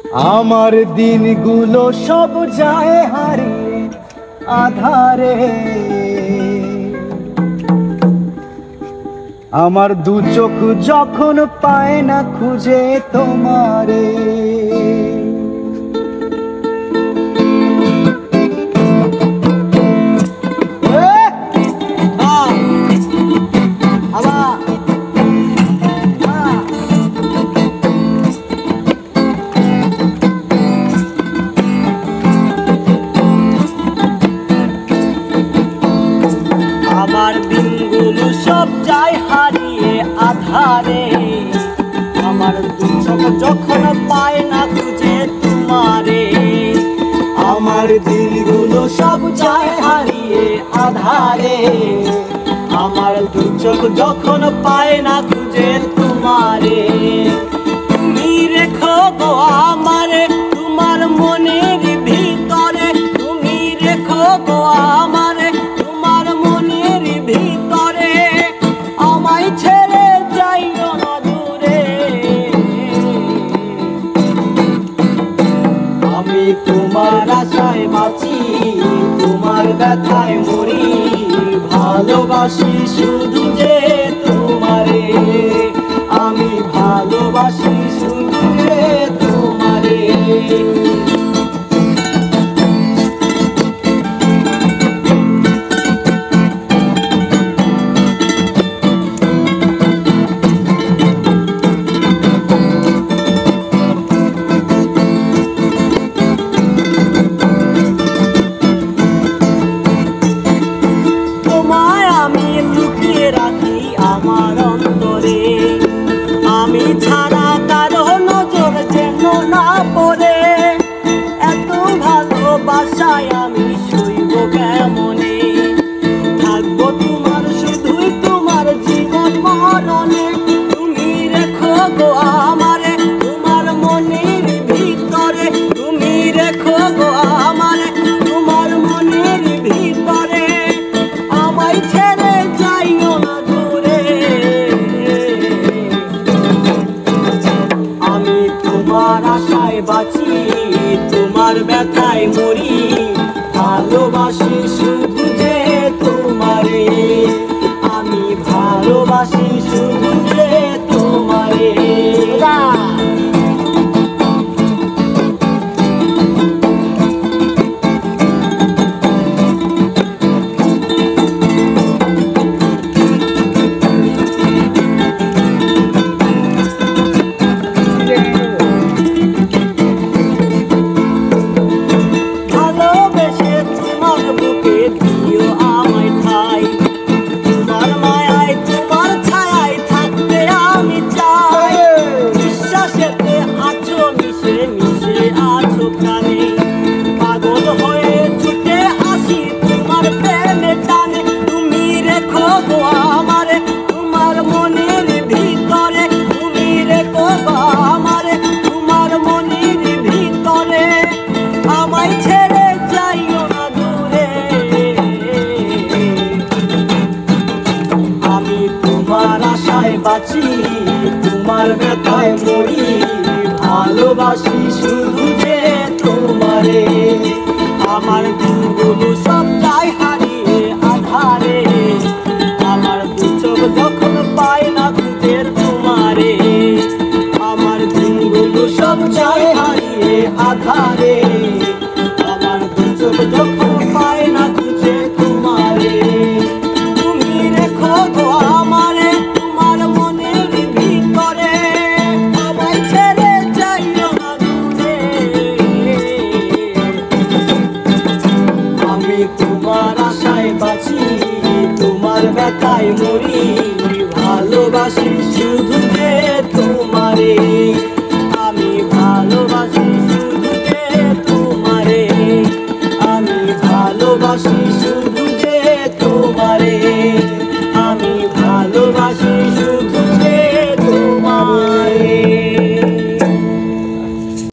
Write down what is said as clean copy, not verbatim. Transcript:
আমার দিনগুলো সব যায় হারিয়ে আধারে, আমার দু চোখ যখন পায় না খুঁজে তোমারে। আমার দিনগুলো সব যায় হারিয়ে আধারে, আমার দু চোখ যখন পায় না খুঁজে তোমারে। আমার দিনগুলো সব যায় হারিয়ে আধারে, আমার দু চোখ যখন পায় না খুঁজে তোমারে। তুমি রেখো গো আমারে তোমার মনের ভিতরে, তুমি রেখো গো আমারে তোমার মনের ভিতরে। আমায় ছেড়ে যাইও না দূরে, আমি তোমার আশায় বাঁচি, তোমার ব্যথায় মরি, ভালোবাসি শুধু যে তোমারে। আমি ভালোবাসি শুধু যে তোমারে। আমার অন্তরে আমি ছাড়া কারো নজর যেন না পড়ে। এত ভালোবাসায় আমি সইব কেমনে, থাকবো তোমার শুধুই তোমার জীবন মরণে। তুমি রেখো গো আমারে তোমার মনের ভিতরে, তুমি রেখো গো আমারে তোমার মনের ভিতরে। আমায় ছেড়ে যাইও না দূরে, আমি তোমার আশায় বাঁচি, তোমার ব্যথায় মরি, ভালোবাসি শুধু যে তোমারে। আমি ভালোবাসি শুধু যে তোমারে। আমায় ছেড়ে যাইও না দূরে, আমি তোমার আশায় বাঁচি, তোমার ব্যথায় মরি, ভালোবাসি শুধু যে তোমারে। আমার দিনগুলো সব যায় হারিয়ে আধারে, আমার দু চোখ যখন পায় না খুঁজে তোমারে। আমার দিনগুলো সব যায় হারিয়ে আধারে, আমার দু চোখ যখন পায় না খুঁজে তোমারে। তুমি রেখো গো আমারে তোমার মনের ভিতরে, আমায় ছেড়ে যাইও না দূরে। আমি তোমার আশায় বাঁচি, তোমার ব্যথায় মরি,